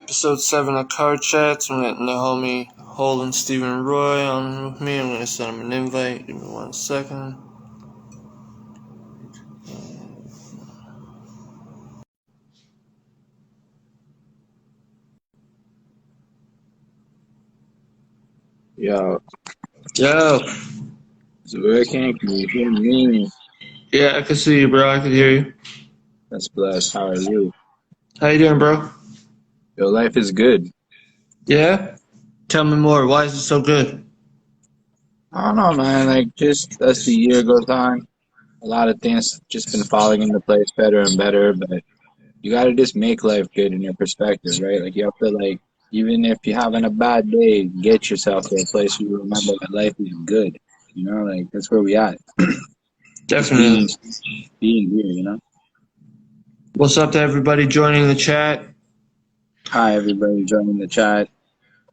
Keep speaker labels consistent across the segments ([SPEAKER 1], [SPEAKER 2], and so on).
[SPEAKER 1] Episode 7 of Card Chats. I'm getting the homie Holden Stephan Roy on with me. I'm going to send him an invite. Give me 1 second.
[SPEAKER 2] Yo,
[SPEAKER 1] Yo.
[SPEAKER 2] so where can you hear me?
[SPEAKER 1] Yeah, I can see you, bro. I can hear you.
[SPEAKER 2] That's blessed. How are you?
[SPEAKER 1] How you doing, bro?
[SPEAKER 2] Your life is good.
[SPEAKER 1] Yeah? Tell me more. Why is it so good?
[SPEAKER 2] I don't know, man. Like, just as the year goes on, a lot of things just been falling into place better and better. But you got to just make life good in your perspective, right? Like, you have to, like, even if you're having a bad day, get yourself to a place where you remember that life is good. You know, like, that's where we at. Just
[SPEAKER 1] Definitely.
[SPEAKER 2] being here, you know?
[SPEAKER 1] What's up to everybody joining the chat?
[SPEAKER 2] Hi, everybody joining the chat.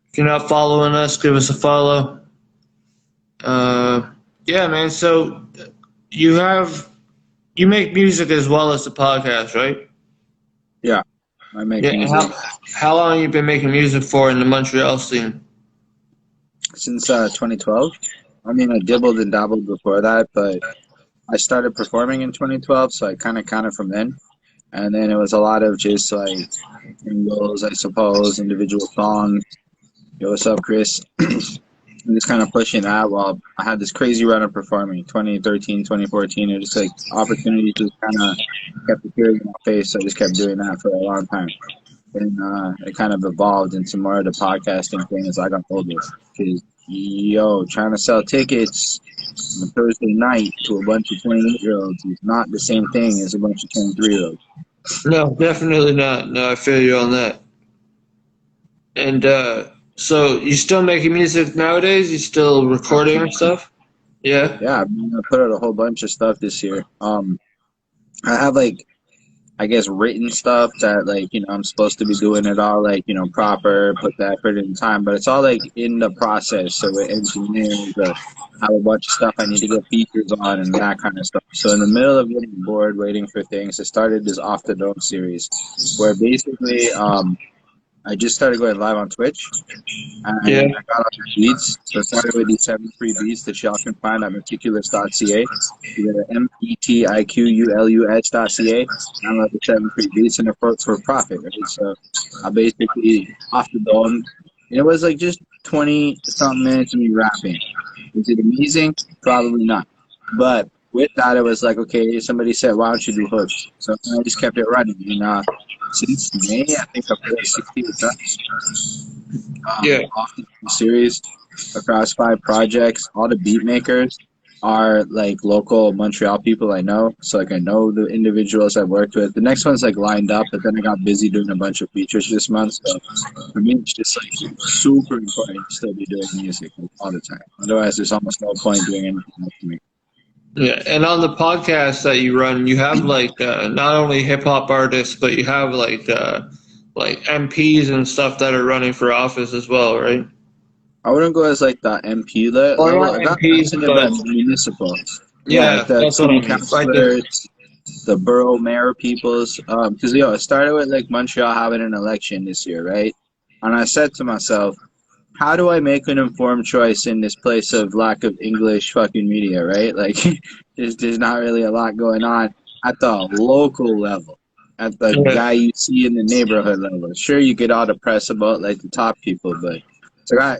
[SPEAKER 1] If you're not following us, give us a follow. Yeah, man. So you make music as well as the podcast, right?
[SPEAKER 2] Yeah, I make
[SPEAKER 1] Yeah.
[SPEAKER 2] music.
[SPEAKER 1] How long you been making music for in the Montreal scene?
[SPEAKER 2] Since 2012. I mean, I dibbled and dabbled before that, but I started performing in 2012, so I kind of counted from then. And then it was a lot of just like singles, I suppose, individual songs. Yo, what's up, Chris? I'm just kind of pushing that while I had this crazy run of performing 2013, 2014. It was just like opportunities just kind of kept appearing in my face, so I just kept doing that for a long time. And it kind of evolved into more of the podcasting thing as I got older. Because, yo, trying to sell tickets on a Thursday night to a bunch of 28-year-olds is not the same thing as a bunch of 23-year-olds.
[SPEAKER 1] No, definitely not. No, I feel you on that. And so you still making music nowadays? You still recording and stuff? Yeah.
[SPEAKER 2] Yeah, I'm going to put out a whole bunch of stuff this year. I have, like, I guess written stuff that, like, you know, I'm supposed to be doing it all, like, you know, proper, put the effort in time, but it's all like in the process. So with engineers, I have a bunch of stuff I need to get features on and that kind of stuff. So in the middle of getting bored waiting for things, I started this Off the Dome series where basically I just started going live on Twitch
[SPEAKER 1] Yeah.
[SPEAKER 2] and I got all the beats. So I started with these 7 free beats that y'all can find at meticulous.ca. You go to meticulous.ca. Download the 7 free beats and it's for profit, right? So I basically off the dome. And it was like just 20 something minutes of me rapping. Is it amazing? Probably not. But with that, it was like, okay, somebody said, why don't you do hooks? So I just kept it running. And since May, I think I've put 60 tracks.
[SPEAKER 1] Yeah.
[SPEAKER 2] Off the series across 5 projects. All the beat makers are like local Montreal people I know. So like I know the individuals I've worked with. The next one's like lined up, but then I got busy doing a bunch of features this month. So for me, it's just like super important to still be doing music like, all the time. Otherwise, there's almost no point doing anything else to me.
[SPEAKER 1] Yeah. And on the podcast that you run, you have like not only hip hop artists, but you have like MPs and stuff that are running for office as well, right?
[SPEAKER 2] I wouldn't go as like the MP
[SPEAKER 1] Or
[SPEAKER 2] level.
[SPEAKER 1] not
[SPEAKER 2] I got
[SPEAKER 1] MPs,
[SPEAKER 2] mentioned
[SPEAKER 1] but
[SPEAKER 2] about municipal. Yeah,
[SPEAKER 1] yeah,
[SPEAKER 2] like the
[SPEAKER 1] that's what I
[SPEAKER 2] city
[SPEAKER 1] mean. Like
[SPEAKER 2] councilors, the borough mayor peoples. Because it started with like Montreal having an election this year, right? And I said to myself, how do I make an informed choice in this place of lack of English fucking media, right? Like, there's not really a lot going on at the local level, at the
[SPEAKER 1] yeah,
[SPEAKER 2] guy you see in the neighborhood level. Sure, you get all the press about like the top people, but so I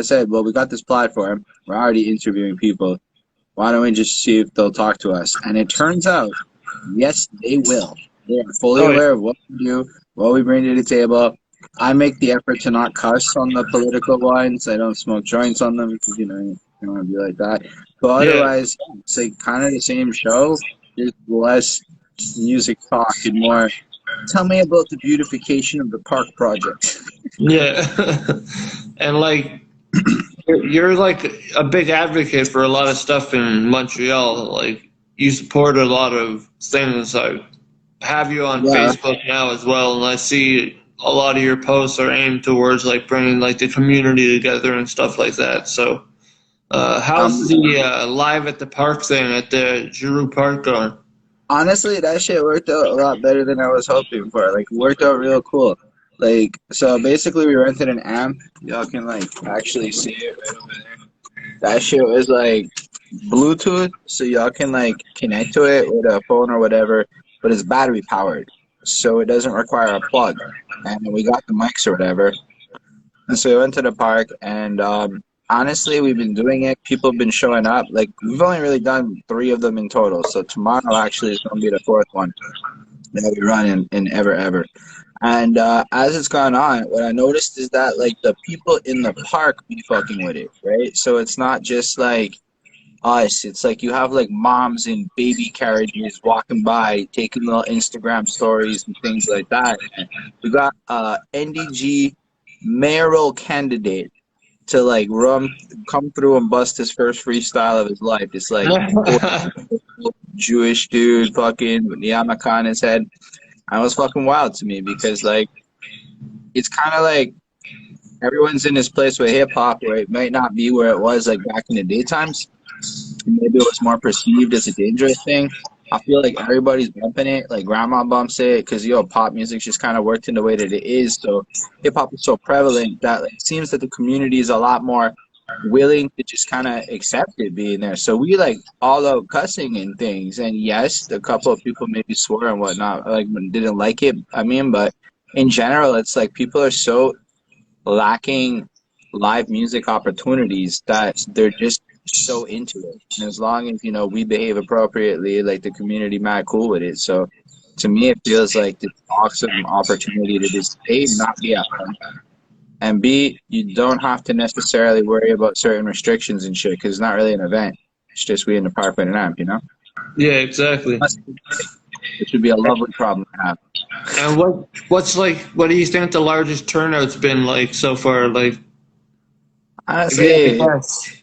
[SPEAKER 2] said, well, we got this platform. We're already interviewing people. Why don't we just see if they'll talk to us? And it turns out, yes, they will. They are fully
[SPEAKER 1] oh yeah,
[SPEAKER 2] aware of what we do, what we bring to the table. I make the effort to not cuss on the political ones. I don't smoke joints on them because, you know, you don't want to be like that. But
[SPEAKER 1] yeah,
[SPEAKER 2] otherwise, it's like kind of the same show, just less music talk and more, tell me about the beautification of the park project.
[SPEAKER 1] yeah. And like you're like a big advocate for a lot of stuff in Montreal. Like you support a lot of things. I have you on
[SPEAKER 2] Yeah.
[SPEAKER 1] Facebook now as well, and I see a lot of your posts are aimed towards like bringing like the community together and stuff like that. So, how's the live at the park thing at the Giroux Park going?
[SPEAKER 2] Honestly, that shit worked out a lot better than I was hoping for. Like, it worked out real cool. Like, so basically, we rented an amp. Y'all can like actually see it right over there. That shit was like Bluetooth, so y'all can like connect to it with a phone or whatever, but it's battery powered, so it doesn't require a plug. And we got the mics or whatever, and so we went to the park, and honestly, we've been doing it. People have been showing up. Like, we've only really done three of them in total, so tomorrow actually is going to be the fourth one that we run in ever. And as it's gone on, what I noticed is that like the people in the park be fucking with it, right? So it's not just like us. It's like you have like moms in baby carriages walking by, taking little Instagram stories and things like that. And we got NDG mayoral candidate to like come through and bust his first freestyle of his life. It's like Jewish dude fucking with the yarmulke on his head. And it was fucking wild to me because like it's kind of like everyone's in this place with hip hop where it might not be where it was like back in the daytimes. Maybe it was more perceived as a dangerous thing. I feel like everybody's bumping it. Like grandma bumps it because pop music's just kind of worked in the way that it is. So hip hop is so prevalent that like, it seems that the community is a lot more willing to just kind of accept it being there. So we like all out cussing and things. And yes, a couple of people maybe swore and whatnot, like didn't like it. I mean, but in general, it's like people are so lacking live music opportunities that they're just so into it. And as long as, we behave appropriately, like the community mad cool with it. So to me it feels like this awesome opportunity to just A, not be at home, and B, you don't have to necessarily worry about certain restrictions and shit because it's not really an event. It's just we in the park with an amp.
[SPEAKER 1] Yeah, exactly.
[SPEAKER 2] Which would be a lovely problem to have.
[SPEAKER 1] And what do you think the largest turnout's been like so far? Like, if you had to
[SPEAKER 2] Honestly,
[SPEAKER 1] guess.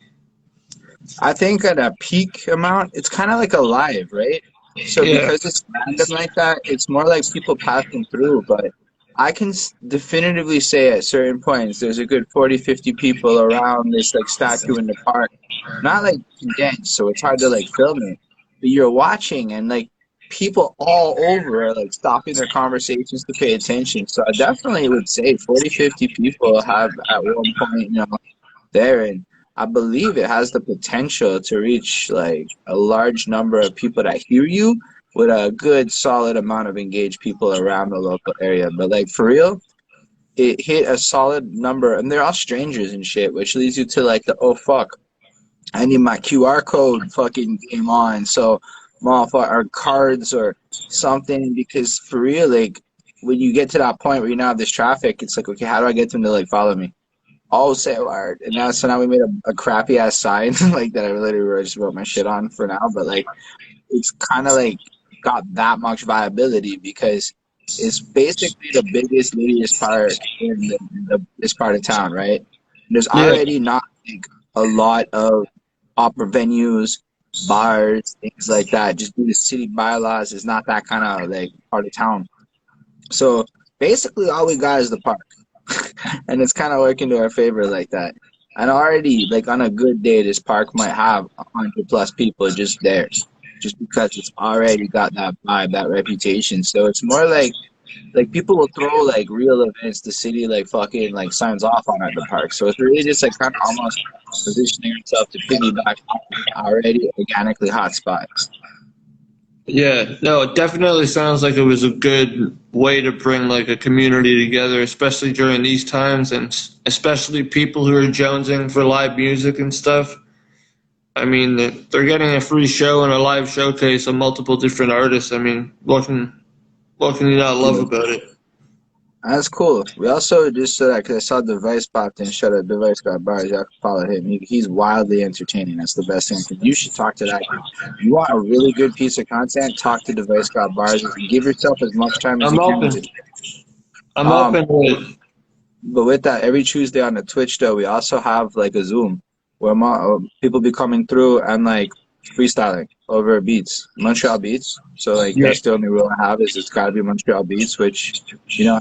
[SPEAKER 2] I think at a peak amount, it's kind of like a live, right? So
[SPEAKER 1] Yeah.
[SPEAKER 2] because it's random like that, it's more like people passing through. But I can definitively say at certain points, there's a good 40, 50 people around this like statue in the park. Not like condensed, so it's hard to like film it. But you're watching and like people all over are like stopping their conversations to pay attention. So I definitely would say 40, 50 people have at one point, there. And I believe it has the potential to reach like a large number of people that hear you with a good solid amount of engaged people around the local area. But like for real, it hit a solid number and they're all strangers and shit, which leads you to like the oh fuck, I need my QR code fucking game on. So motherfucker or cards or something because for real, like when you get to that point where you now have this traffic, it's like, okay, how do I get them to like follow me? All say word. And now we made a crappy ass sign like that I literally just wrote my shit on for now, but like it's kind of like got that much viability because it's basically the biggest, littiest park in this part of town, right? There's
[SPEAKER 1] Yeah.
[SPEAKER 2] already not like a lot of opera venues, bars, things like that. Just due to city bylaws, it's not that kind of like part of town. So basically, all we got is the park. And it's kind of working to our favor like that. And already, like on a good day, this park might have 100+ people just there, just because it's already got that vibe, that reputation. So it's more like people will throw like real events. The city like fucking like signs off on at the park. So it's really just like kind of almost positioning itself to piggyback off an already organically hot spot.
[SPEAKER 1] Yeah, no, it definitely sounds like it was a good way to bring like a community together, especially during these times, and especially people who are jonesing for live music and stuff. I mean, they're getting a free show and a live showcase of multiple different artists. I mean, what can you not love about it?
[SPEAKER 2] That's cool. We also just saw that because I saw Device popped in. Shut up, Device got bars. Y'all can follow him. He's wildly entertaining. That's the best thing. You should talk to that dude. You want a really good piece of content? Talk to Device got bars. Give yourself as much time as
[SPEAKER 1] I'm
[SPEAKER 2] you can with
[SPEAKER 1] open.
[SPEAKER 2] it.
[SPEAKER 1] I'm
[SPEAKER 2] Um,
[SPEAKER 1] open to it.
[SPEAKER 2] but with that, every Tuesday on the Twitch though, we also have like a Zoom where people be coming through and like freestyling over beats, Montreal beats. So like
[SPEAKER 1] Yeah,
[SPEAKER 2] that's the only rule I have is it's got to be Montreal beats. Which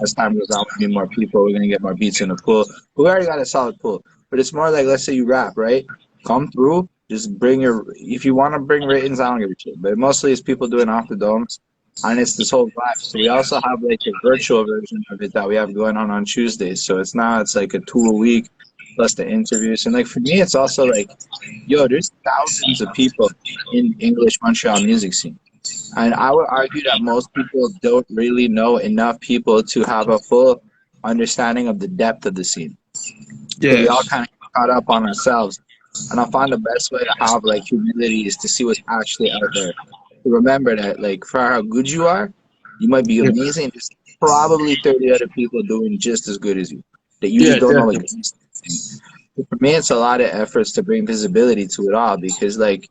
[SPEAKER 2] as time goes on, we need more people. We're gonna get more beats in the pool. But we already got a solid pool. But it's more like let's say you rap, right? Come through. Just bring your if you want to bring writtens, I don't give a shit. But mostly it's people doing off the domes. and it's this whole vibe. So we also have like a virtual version of it that we have going on Tuesdays. So it's like a 2 a week plus the interviews. And like for me, it's also like, yo, there's thousands of people in English Montreal music scene. And I would argue that most people don't really know enough people to have a full understanding of the depth of the scene. So we all
[SPEAKER 1] Yes.
[SPEAKER 2] kind of get caught up on ourselves. And I find the best way to have like humility is to see what's actually out there. To remember that like for how good you are, you might be
[SPEAKER 1] Yeah,
[SPEAKER 2] amazing. There's probably 30 other people doing just as good as you that you
[SPEAKER 1] yeah,
[SPEAKER 2] just don't know
[SPEAKER 1] definitely.
[SPEAKER 2] exist. For me, it's a lot of efforts to bring visibility to it all because like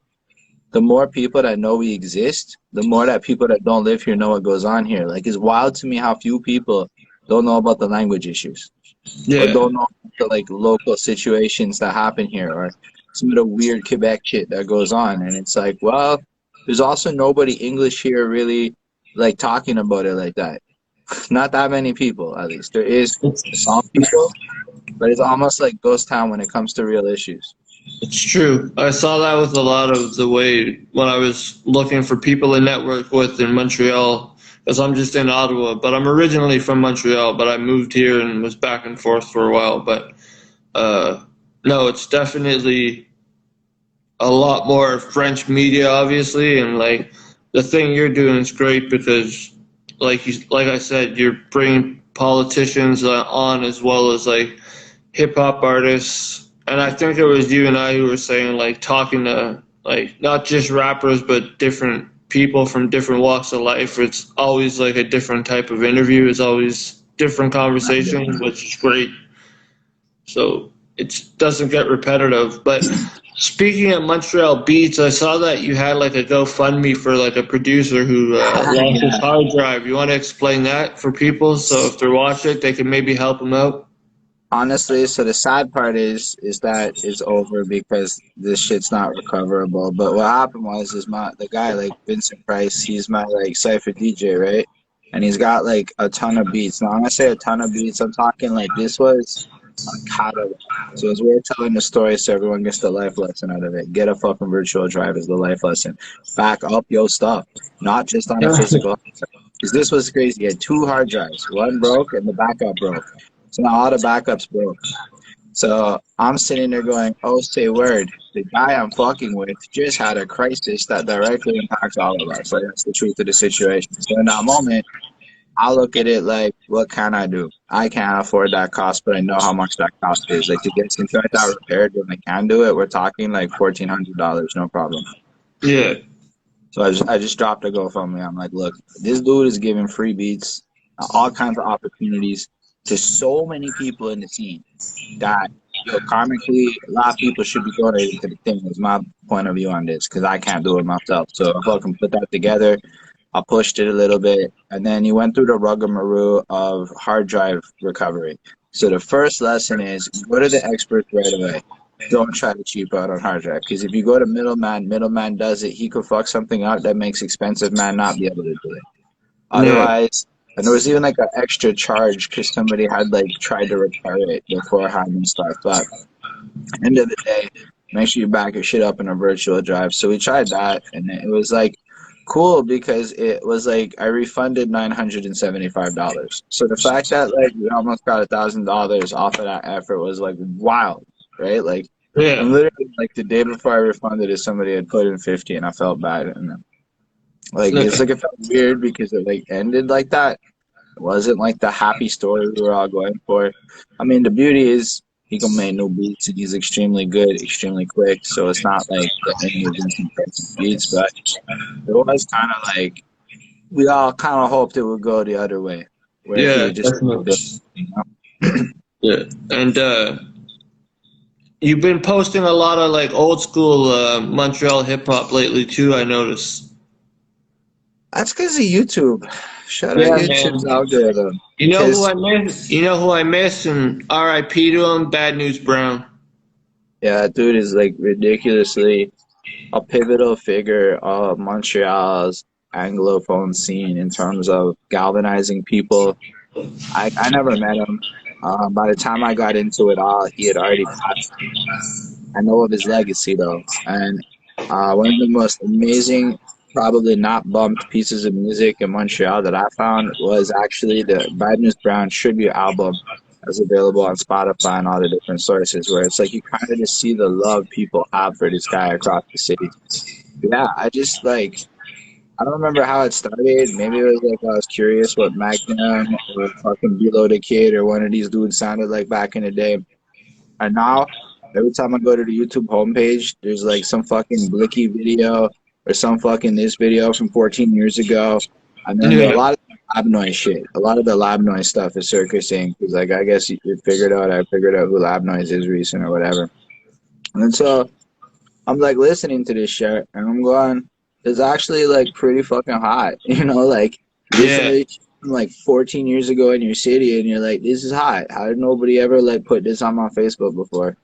[SPEAKER 2] the more people that know we exist, the more that people that don't live here know what goes on here. Like it's wild to me how few people don't know about the language issues or
[SPEAKER 1] Yeah.
[SPEAKER 2] don't know the like local situations that happen here or some of the weird Quebec shit that goes on. And it's like, well, there's also nobody English here really like talking about it like that. Not that many people, at least. There is some people, but it's almost like ghost town when it comes to real issues.
[SPEAKER 1] It's true. I saw that with a lot of the way when I was looking for people to network with in Montreal, because I'm just in Ottawa, but I'm originally from Montreal, but I moved here and was back and forth for a while. But uh, no, it's definitely a lot more French media, obviously, and like the thing you're doing is great because, like I said, you're bringing politicians on as well as like hip hop artists, and I think it was you and I who were saying like talking to like not just rappers but different people from different walks of life. It's always like a different type of interview. It's always different conversations, which is great. So it doesn't get repetitive. But speaking of Montreal beats, I saw that you had like a GoFundMe for like a producer who lost his
[SPEAKER 2] Yeah.
[SPEAKER 1] hard drive. You want to explain that for people so if they're watching it, they can maybe help him out?
[SPEAKER 2] Honestly, so the sad part is that it's over because this shit's not recoverable. But what happened was is my the guy like Vincent Price, he's my like cypher DJ, right? And he's got like a ton of beats. Now when I say a ton of beats, I'm talking like this was a catalog. So as we're telling the story so everyone gets the life lesson out of it. Get a fucking virtual drive is the life lesson. Back up your stuff, not just on a physical. Because this was crazy. He had two hard drives. One broke and the backup broke. So now all the backups broke. So I'm sitting there going, oh, say word. The guy I'm fucking with just had a crisis that directly impacts all of us. Like, that's the truth of the situation. So in that moment, I look at it like, what can I do? I can't afford that cost, but I know how much that cost is. Like to get something like that repaired when I can do it, we're talking like $1,400, no problem.
[SPEAKER 1] Yeah.
[SPEAKER 2] So I just dropped a GoFundMe. I'm like, look, this dude is giving free beats, all kinds of opportunities to so many people in the scene that, yo, karmically, a lot of people should be donating to the thing. Is my point of view on this because I can't do it myself. So I fucking put that together. I pushed it a little bit, and then you went through the ruggamaroo of hard drive recovery. So the first lesson is go to the experts right away. Don't try to cheap out on hard drive because if you go to middleman does it. He could fuck something up that makes expensive man not be able to do it.
[SPEAKER 1] Yeah.
[SPEAKER 2] Otherwise, and there was even like an extra charge because somebody had like tried to repair it beforehand and stuff. But end of the day, make sure you back your shit up in a virtual drive. So we tried that, and it was like cool because it was like I refunded $975. So the fact that like we almost got $1,000 off of that effort was like wild, right? Like,
[SPEAKER 1] Yeah.
[SPEAKER 2] and literally like the day before I refunded it, somebody had put in 50, and I felt bad, and like it's
[SPEAKER 1] Yeah.
[SPEAKER 2] like it felt weird because it like ended like that. It wasn't like the happy story we were all going for. I mean, the beauty is he can make new beats and he's extremely good, extremely quick. So it's not like the end of Vincent Price's beats, but it was kind of like we all kind of hoped it would go the other way, where he
[SPEAKER 1] Yeah,
[SPEAKER 2] would just keep
[SPEAKER 1] definitely.
[SPEAKER 2] doing it, you know?
[SPEAKER 1] Yeah. And you've been posting a lot of like old school Montreal hip hop lately too, I noticed.
[SPEAKER 2] That's because of YouTube. Shout out
[SPEAKER 1] Yeah,
[SPEAKER 2] YouTube's
[SPEAKER 1] man.
[SPEAKER 2] algorithm.
[SPEAKER 1] You know who
[SPEAKER 2] Because
[SPEAKER 1] I miss? You know who I miss? And R.I.P. to him. Bad News Brown.
[SPEAKER 2] yeah, that dude is like ridiculously a pivotal figure of Montreal's Anglophone scene in terms of galvanizing people. I never met him. By the time I got into it all, he had already passed. I know of his legacy though, and one of the most amazing. probably not bumped pieces of music in Montreal that I found was actually the Bad News Brown tribute album that's available on Spotify and all the different sources, where it's like you kind of just see the love people have for this guy across the city. Yeah, I just like, I don't remember how it started. Maybe it was like I was curious what Magnum or fucking Below the Kid or one of these dudes sounded like back in the day. And now, every time I go to the YouTube homepage, there's like some fucking Blicky video or some fucking this video from 14 years ago. And then a
[SPEAKER 1] Yeah.
[SPEAKER 2] lot of lab noise shit. A lot of the lab noise stuff is circusing. Because, like, I guess you figured out, I figured out who lab noise is recent or whatever. And so I'm like listening to this shit and I'm going, it's actually like pretty fucking hot. You know, like, listen to
[SPEAKER 1] Yeah.
[SPEAKER 2] this from like 14 years ago in your city and you're like, this is hot. How did nobody ever like put this on my Facebook before?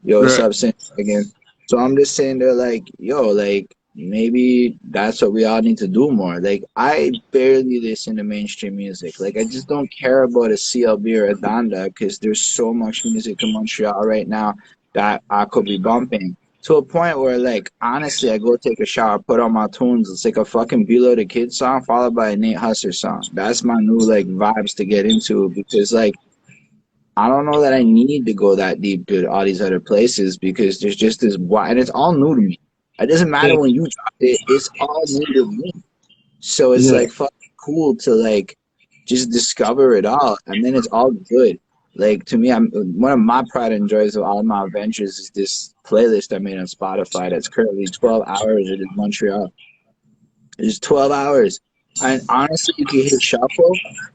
[SPEAKER 2] Yo, what's
[SPEAKER 1] Right.
[SPEAKER 2] up, Sin again? So I'm just saying there, like, yo, like maybe that's what we all need to do more. Like, I barely listen to mainstream music. Like, I just don't care about a CLB or a Donda because there's so much music in Montreal right now that I could be bumping. To a point where, like, honestly, I go take a shower, put on my tunes. It's like a fucking Below the Kid song followed by a Nate Husser song. That's my new, like, vibes to get into because, like, I don't know that I need to go that deep to all these other places because there's just this wide, and it's all new to me. It doesn't matter
[SPEAKER 1] Yeah.
[SPEAKER 2] when you drop it; it's all new to me. So it's
[SPEAKER 1] Yeah.
[SPEAKER 2] like fucking cool to like just discover it all, and then it's all good. Like to me, I'm one of my pride and joys of all my adventures is this playlist I made on Spotify that's currently 12 hours. It is Montreal. It's 12 hours. And honestly, you can hit shuffle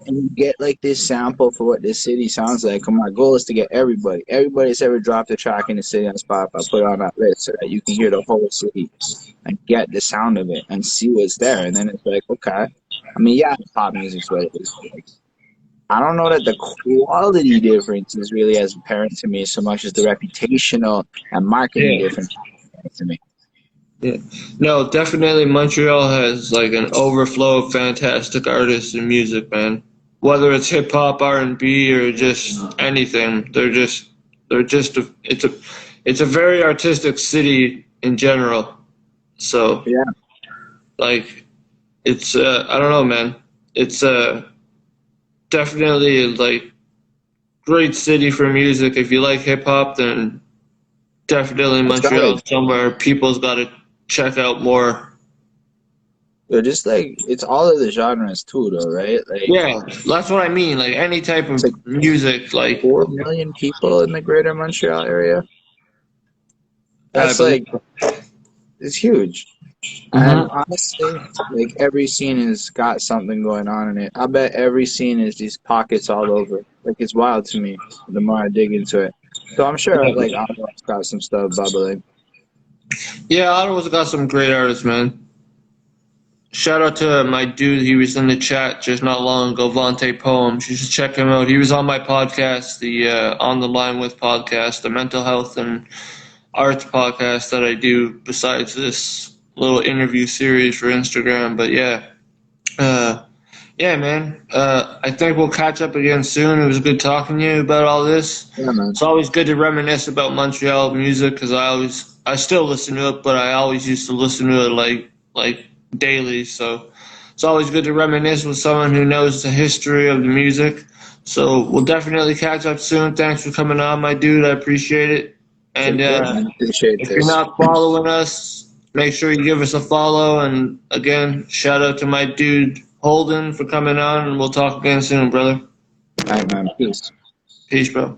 [SPEAKER 2] and you get like this sample for what this city sounds like. And my goal is to get everybody that's ever dropped a track in the city on Spotify, put it on that list so that you can hear the whole city and get the sound of it and see what's there. And then it's like, okay. I mean, yeah, pop music's what it is. But like, I don't know that the quality difference is really as apparent to me so much as the reputational and marketing
[SPEAKER 1] Yeah.
[SPEAKER 2] difference to me.
[SPEAKER 1] Yeah. No, definitely Montreal has like an overflow of fantastic artists and music, man. Whether it's hip hop, R&B, or just anything, it's a very artistic city in general. So
[SPEAKER 2] Yeah,
[SPEAKER 1] like it's I don't know, man. It's definitely like great city for music. If you like hip hop, then definitely
[SPEAKER 2] that's got
[SPEAKER 1] Montreal
[SPEAKER 2] it.
[SPEAKER 1] is somewhere people's got to check out more.
[SPEAKER 2] They're just like it's all of the genres too, though, right? Like
[SPEAKER 1] Yeah, that's what I mean. Like any type
[SPEAKER 2] it's
[SPEAKER 1] of
[SPEAKER 2] like
[SPEAKER 1] music, like
[SPEAKER 2] 4 million people in the greater Montreal area.
[SPEAKER 1] I
[SPEAKER 2] That's
[SPEAKER 1] believe.
[SPEAKER 2] like it's huge. And
[SPEAKER 1] Hmm.
[SPEAKER 2] honestly, like every scene has got something going on in it. I bet every scene is these pockets all over. Like it's wild to me the more I dig into it. So I'm sure like Ottawa's got some stuff bubbling.
[SPEAKER 1] Yeah, Ottawa's got some great artists, man. Shout out to my dude. He was in the chat just not long ago, Vontae Poems. You should check him out. He was on my podcast, the On the Line with podcast, the mental health and arts podcast that I do besides this little interview series for Instagram. But yeah, uh, yeah, man. I think we'll catch up again soon. It was good talking to you about all this.
[SPEAKER 2] Yeah, man.
[SPEAKER 1] It's always good to reminisce about Montreal music because I still listen to it, but I always used to listen to it like daily. So it's always good to reminisce with someone who knows the history of the music. So we'll definitely catch up soon. Thanks for coming on, my dude. I appreciate it. And
[SPEAKER 2] Take care, man. Appreciate
[SPEAKER 1] if you're
[SPEAKER 2] this.
[SPEAKER 1] not following us, make sure you give us a follow. And again, shout out to my dude Holden for coming on. And we'll talk again soon, brother.
[SPEAKER 2] All right, man. Peace.
[SPEAKER 1] Peace, bro.